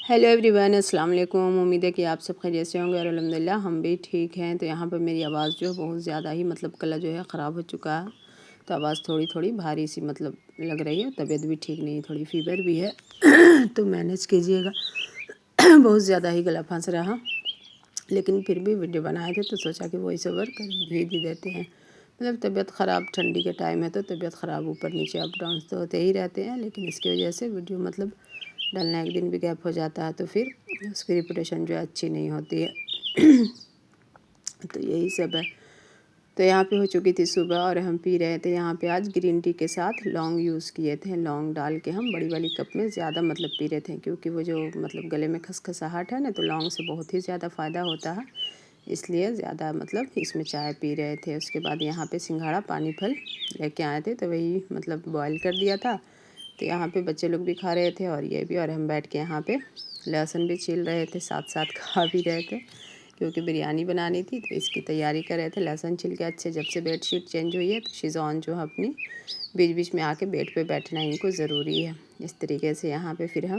Hello everyone, अस्सलाम वालेकुम। उम्मीद है कि आप सब खैरियत से होंगे और अल्हम्दुलिल्लाह हम भी ठीक हैं। तो यहाँ पर मेरी आवाज़ जो है बहुत ज़्यादा ही गला जो है ख़राब हो चुका है, तो आवाज़ थोड़ी थोड़ी भारी सी लग रही है। तबीयत भी ठीक नहीं है, थोड़ी फीवर भी है तो मैनेज कीजिएगा। बहुत ज़्यादा ही गला फंस रहा, लेकिन फिर भी वीडियो बनाए थे तो सोचा कि वॉइस ओवर कर ही देते हैं। तबीयत ख़राब, ठंडी के टाइम है तो तबीयत ख़राब ऊपर नीचे अप डाउन तो होते ही रहते हैं, लेकिन इसकी वजह से वीडियो डालना एक दिन भी गैप हो जाता है तो फिर उसकी रिपुटेशन जो है अच्छी नहीं होती है। तो यही सब है। तो यहाँ पे हो चुकी थी सुबह और हम पी रहे थे यहाँ पे आज ग्रीन टी के साथ लौंग यूज़ किए थे। लौंग डाल के हम बड़ी वाली कप में ज़्यादा पी रहे थे, क्योंकि वो जो गले में खसखसाहट है ना, तो लौंग से बहुत ही ज़्यादा फ़ायदा होता है, इसलिए ज़्यादा इसमें चाय पी रहे थे। उसके बाद यहाँ पे सिंघाड़ा पानी फल लेके आए थे तो वही बॉयल कर दिया था। तो यहाँ पे बच्चे लोग भी खा रहे थे और ये भी, और हम बैठ के यहाँ पे लहसुन भी छील रहे थे, साथ साथ खा भी रहे थे, क्योंकि बिरयानी बनानी थी तो इसकी तैयारी कर रहे थे। लहसुन छिल के अच्छे, जब से बेडशीट चेंज हुई है तो शिज़ॉन जो है अपनी बीच बीच में आके बेड पे बैठना इनको ज़रूरी है। इस तरीके से यहाँ पे फिर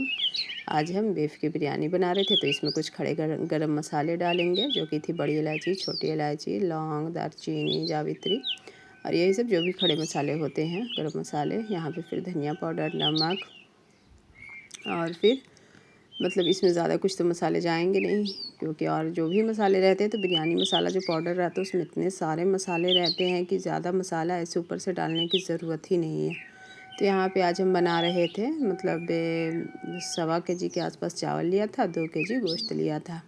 आज हम बीफ की बिरयानी बना रहे थे, तो इसमें कुछ खड़े गरम मसाले डालेंगे, जो कि थी बड़ी इलायची, छोटी इलायची, लौंग, दालचीनी, जावित्री और यही सब जो भी खड़े मसाले होते हैं, गरम मसाले। यहाँ पे फिर धनिया पाउडर, नमक, और फिर इसमें ज़्यादा कुछ तो मसाले जाएंगे नहीं, क्योंकि और जो भी मसाले रहते हैं तो बिरयानी मसाला जो पाउडर रहता है उसमें इतने सारे मसाले रहते हैं कि ज़्यादा मसाला ऐसे ऊपर से डालने की ज़रूरत ही नहीं है। तो यहाँ पे आज हम बना रहे थे 1.25 kg के आसपास चावल लिया था, 2 kg गोश्त लिया था।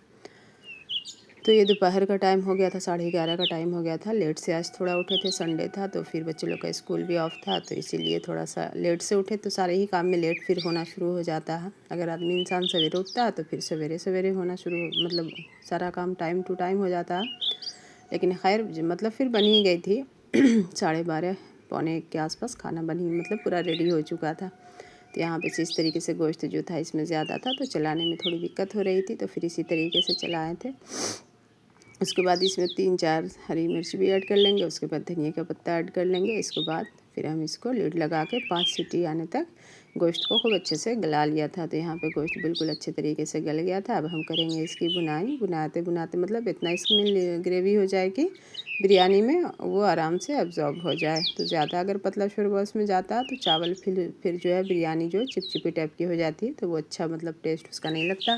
तो ये दोपहर का टाइम हो गया था, 11:30 का टाइम हो गया था। लेट से आज थोड़ा उठे थे, संडे था तो फिर बच्चे लोग का स्कूल भी ऑफ था, तो इसीलिए थोड़ा सा लेट से उठे। तो सारे ही काम में लेट फिर होना शुरू हो जाता है। अगर आदमी इंसान सवेरे उठता है तो फिर सवेरे सवेरे होना शुरू, सारा काम टाइम टू टाइम हो जाता है। लेकिन खैर फिर बन ही गई थी 12:30 पौने 1 के आसपास खाना बन ही पूरा रेडी हो चुका था। तो यहाँ पे इस तरीके से गोश्त जो था इसमें ज़्यादा था तो चलाने में थोड़ी दिक्कत हो रही थी, तो फिर इसी तरीके से चलाए थे। उसके बाद इसमें 3-4 हरी मिर्च भी ऐड कर लेंगे, उसके बाद धनिया का पत्ता ऐड कर लेंगे। इसके बाद फिर हम इसको लीड लगा के 5 सीटी आने तक गोश्त को खूब अच्छे से गला लिया था। तो यहाँ पे गोश्त बिल्कुल अच्छे तरीके से गल गया था। अब हम करेंगे इसकी बुनाई। बनाते बनाते इतना इसमें ग्रेवी हो जाए कि बिरयानी में वो आराम से अब्जॉर्ब हो जाए। तो ज़्यादा अगर पतला शोरबा उसमें जाता है तो चावल फिर जो है बिरयानी जो चिपचिपी टाइप की हो जाती है, तो वो अच्छा टेस्ट उसका नहीं लगता,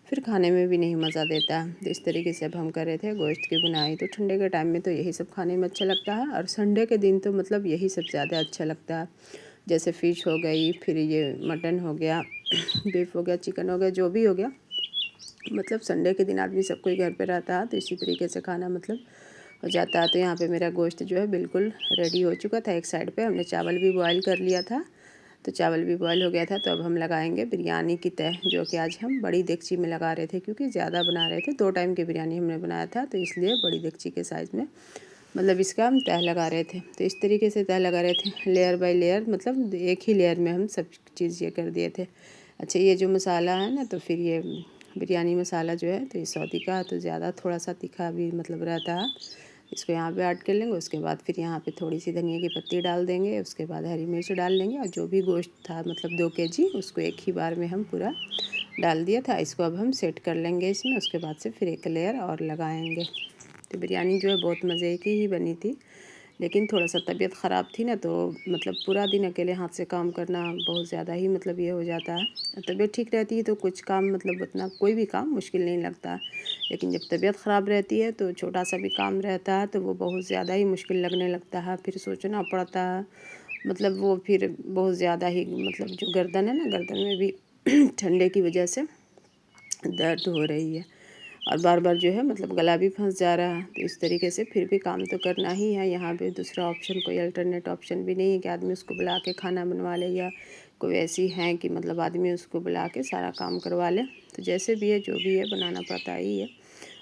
फिर खाने में भी नहीं मज़ा देता। तो इस तरीके से अब हम कर रहे थे गोश्त की बुनाई। तो ठंडे के टाइम में तो यही सब खाने में अच्छा लगता है, और संडे के दिन तो यही सब ज़्यादा अच्छा लगता है। जैसे फ़िश हो गई, फिर ये मटन हो गया, बीफ हो गया, चिकन हो गया, जो भी हो गया, संडे के दिन आदमी सब कोई घर पे रहता है तो इसी तरीके से खाना हो जाता है। तो यहाँ पे मेरा गोश्त जो है बिल्कुल रेडी हो चुका था। एक साइड पे हमने चावल भी बॉयल कर लिया था, तो चावल भी बॉयल हो गया था। तो अब हम लगाएंगे बिरयानी की तह, जो कि आज हम बड़ी देगची में लगा रहे थे, क्योंकि ज़्यादा बना रहे थे। 2 टाइम की बिरयानी हमने बनाया था, तो इसलिए बड़ी देगची के साइज़ में इसका हम तह लगा रहे थे। तो इस तरीके से तह लगा रहे थे, लेयर बाय लेयर, एक ही लेयर में हम सब चीज़ ये कर दिए थे। अच्छा, ये जो मसाला है ना, तो फिर ये बिरयानी मसाला जो है तो ये सऊदी का, तो ज़्यादा थोड़ा सा तीखा भी रहता है। इसको यहाँ पे ऐड कर लेंगे। उसके बाद फिर यहाँ पे थोड़ी सी धनिया की पत्ती डाल देंगे, उसके बाद हरी मिर्च डाल लेंगे, और जो भी गोश्त था 2 kg उसको एक ही बार में हम पूरा डाल दिया था। इसको अब हम सेट कर लेंगे इसमें। उसके बाद से फिर एक लेयर और लगाएंगे। तो बिरयानी जो है बहुत मज़े की ही बनी थी, लेकिन थोड़ा सा तबीयत ख़राब थी ना, तो पूरा दिन अकेले हाथ से काम करना बहुत ज़्यादा ही ये हो जाता है। तबीयत ठीक रहती है तो कुछ काम उतना कोई भी काम मुश्किल नहीं लगता, लेकिन जब तबीयत ख़राब रहती है तो छोटा सा भी काम रहता है तो वो बहुत ज़्यादा ही मुश्किल लगने लगता है। फिर सोचना पड़ता है, वो फिर बहुत ज़्यादा ही जो गर्दन है ना, गर्दन में भी ठंडे की वजह से दर्द हो रही है, और बार बार जो है गला भी फंस जा रहा है। तो इस तरीके से फिर भी काम तो करना ही है। यहाँ पे दूसरा ऑप्शन, कोई अल्टरनेट ऑप्शन भी नहीं है कि आदमी उसको बुला के खाना बनवा ले, या कोई ऐसी है कि आदमी उसको बुला के सारा काम करवा ले। तो जैसे भी है, जो भी है, बनाना पड़ता ही है।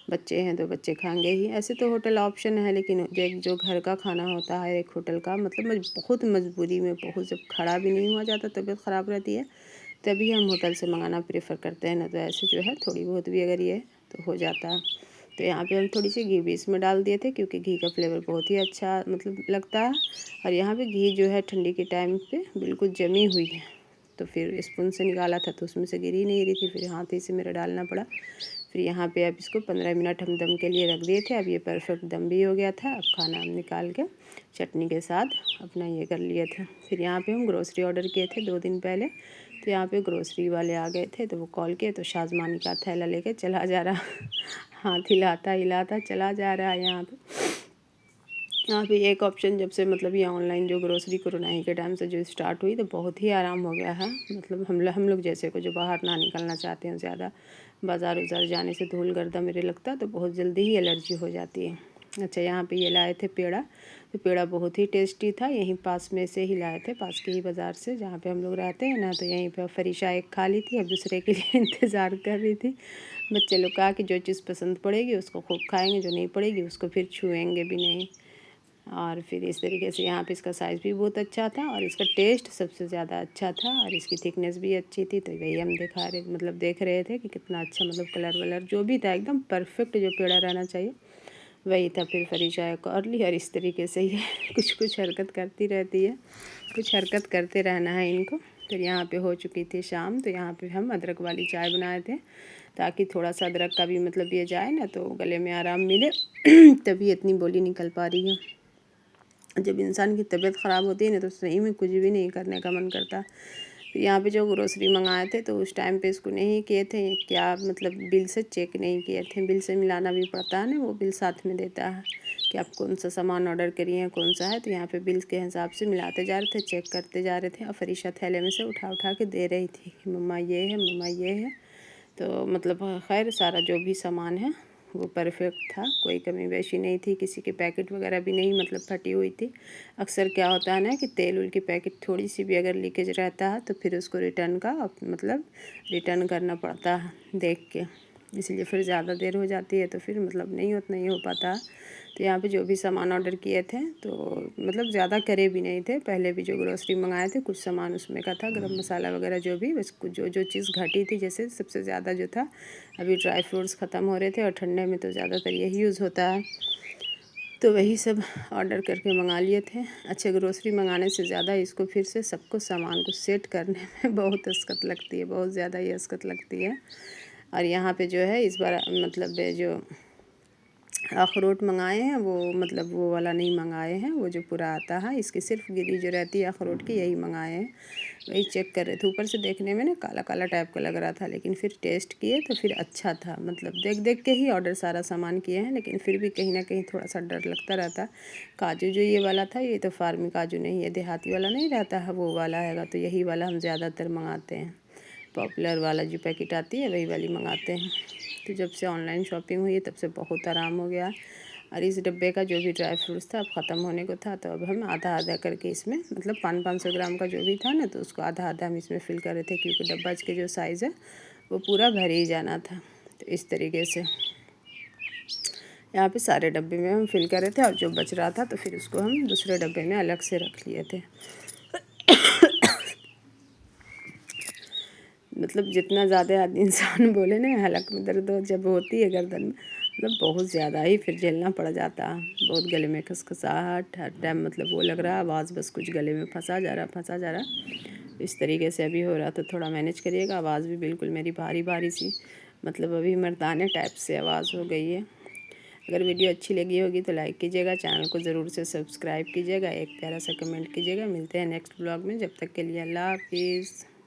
बच्चे हैं तो बच्चे खाएंगे ही। ऐसे तो होटल ऑप्शन है, लेकिन जो घर का खाना होता है एक होटल का, बहुत मजबूरी में, बहुत जब खड़ा भी नहीं हुआ जाता, तबीयत ख़राब रहती है, तभी हम होटल से मंगाना प्रेफर करते हैं ना। तो ऐसे जो है थोड़ी बहुत भी अगर ये तो हो जाता है। तो यहाँ पे हम थोड़ी सी घी भी इसमें डाल दिए थे, क्योंकि घी का फ्लेवर बहुत ही अच्छा लगता है। और यहाँ पे घी जो है ठंडी के टाइम पे बिल्कुल जमी हुई है, तो फिर स्पून से निकाला था तो उसमें से गिर ही नहीं रही थी, फिर हाथ ही से मेरा डालना पड़ा। फिर यहाँ पे अब इसको 15 मिनट हम दम के लिए रख दिए थे। अब ये परफेक्ट दम भी हो गया था। अब खाना हम निकाल के चटनी के साथ अपना ये कर लिए थे। फिर यहाँ पे हम ग्रोसरी ऑर्डर किए थे 2 दिन पहले, तो यहाँ पे ग्रोसरी वाले आ गए थे तो वो कॉल किए, तो शाज़मानी का थैला लेके चला जा रहा हाथ हिलाता हिलाता चला जा रहा है। यहाँ पे एक ऑप्शन जब से मतलब ये ऑनलाइन जो ग्रोसरी कोरोना ही के टाइम से जो स्टार्ट हुई तो बहुत ही आराम हो गया है। मतलब हम लोग जैसे को जो बाहर ना निकलना चाहते हैं ज़्यादा, बाज़ार उजार जाने से धूल गर्दा मेरे लगता है तो बहुत जल्दी ही एलर्जी हो जाती है। अच्छा, यहाँ पे ये लाए थे पेड़ा, तो पेड़ा बहुत ही टेस्टी था। यहीं पास में से ही लाए थे, पास के ही बाज़ार से जहाँ पे हम लोग रहते हैं ना। तो यहीं पे फरीशा एक खा ली थी, अब दूसरे के लिए इंतज़ार कर रही थी। बच्चे लोग कहा कि जो चीज़ पसंद पड़ेगी उसको खूब खाएंगे, जो नहीं पड़ेगी उसको फिर छुएंगे भी नहीं। और फिर इस तरीके से यहाँ पे इसका साइज़ भी बहुत अच्छा था और इसका टेस्ट सबसे ज़्यादा अच्छा था और इसकी थिकनेस भी अच्छी थी। तो वही हम देख रहे थे कि कितना अच्छा, मतलब कलर वलर जो भी था एकदम परफेक्ट जो पेड़ा रहना चाहिए वही था। फिर फरीशा एक और ली और इस तरीके से ये कुछ हरकत करती रहती है, कुछ हरकत करते रहना है इनको। फिर यहाँ पे हो चुकी थी शाम, तो यहाँ पे हम अदरक वाली चाय बनाए थे ताकि थोड़ा सा अदरक का भी मतलब ये जाए ना तो गले में आराम मिले तभी इतनी बोली निकल पा रही है। जब इंसान की तबीयत ख़राब होती है ना तो सही में कुछ भी नहीं करने का मन करता। फिर यहाँ पे जो ग्रोसरी मंगाए थे तो उस टाइम पे इसको नहीं किए थे क्या, मतलब बिल से चेक नहीं किए थे। बिल से मिलाना भी पड़ता है ना, वो बिल साथ में देता है कि आप कौन सा सामान ऑर्डर करिए हैं कौन सा है। तो यहाँ पे बिल के हिसाब से मिलाते जा रहे थे, चेक करते जा रहे थे। और फरीशा थैले में से उठा उठा के दे रही थी कि मम्मा ये है, मम्मा ये है। तो मतलब खैर सारा जो भी सामान है वो परफेक्ट था, कोई कमी वैसी नहीं थी। किसी के पैकेट वगैरह भी नहीं मतलब फटी हुई थी। अक्सर क्या होता है ना कि तेल उल की पैकेट थोड़ी सी भी अगर लीकेज रहता है तो फिर उसको मतलब रिटर्न करना पड़ता है देख के, इसलिए फिर ज़्यादा देर हो जाती है तो फिर मतलब नहीं हो पाता। तो यहाँ पे जो भी सामान ऑर्डर किए थे तो मतलब ज़्यादा करे भी नहीं थे। पहले भी जो ग्रोसरी मंगाए थे कुछ सामान उसमें का था, गरम मसाला वगैरह जो भी, बस कुछ जो चीज़ घटी थी। जैसे सबसे ज़्यादा जो था अभी ड्राई फ्रूट्स ख़त्म हो रहे थे और ठंडे में तो ज़्यादातर यही यूज़ होता है, तो वही सब ऑर्डर करके मंगा लिए थे। अच्छे ग्रोसरी मंगाने से ज़्यादा इसको फिर से सबको सामान को सेट करने में बहुत असकत लगती है, बहुत ज़्यादा ही असकत लगती है। और यहाँ पे जो है इस बार मतलब जो अखरोट मंगाए हैं वो मतलब वो वाला नहीं मंगाए हैं, वो जो पूरा आता है इसकी सिर्फ गिरी जो रहती है अखरोट की यही मंगाए हैं। वही चेक कर रहे थे, ऊपर से देखने में ना काला काला टाइप का लग रहा था, लेकिन फिर टेस्ट किए तो फिर अच्छा था। मतलब देख देख के ही ऑर्डर सारा सामान किए हैं, लेकिन फिर भी कहीं ना कहीं थोड़ा सा डर लगता रहता। काजू जो ये वाला था ये तो फार्मी काजू नहीं है, देहाती वाला नहीं रहता है वो वाला हैगा, तो यही वाला हम ज़्यादातर मंगाते हैं। पॉपुलर वाला जो पैकेट आती है वही वाली मंगाते हैं। तो जब से ऑनलाइन शॉपिंग हुई है तब से बहुत आराम हो गया। और इस डब्बे का जो भी ड्राई फ्रूट्स था अब ख़त्म होने को था, तो अब हम आधा आधा करके इसमें मतलब 500 ग्राम का जो भी था ना तो उसको आधा आधा हम इसमें फिल कर रहे थे, क्योंकि डब्बा के जो साइज़ है वो पूरा भर ही जाना था। तो इस तरीके से यहाँ पे सारे डब्बे में हम फिल कर रहे थे और जो बच रहा था तो फिर उसको हम दूसरे डब्बे में अलग से रख लिए थे। मतलब जितना ज़्यादा इंसान बोले ना, हलक में दर्द जब होती है गर्दन में, मतलब बहुत ज़्यादा ही फिर झेलना पड़ जाता है। बहुत गले में खसखसाहट हर टाइम, मतलब वो लग रहा है आवाज़ बस कुछ गले में फंसा जा रहा। इस तरीके से अभी हो रहा, तो थोड़ा मैनेज करिएगा। आवाज़ भी बिल्कुल मेरी भारी भारी सी, मतलब अभी मर्दाने टाइप से आवाज़ हो गई है। अगर वीडियो अच्छी लगी होगी तो लाइक कीजिएगा, चैनल को ज़रूर से सब्सक्राइब कीजिएगा, एक प्यारा सा कमेंट कीजिएगा। मिलते हैं नेक्स्ट ब्लॉग में, जब तक के लिए अल्लाह हाफिज़।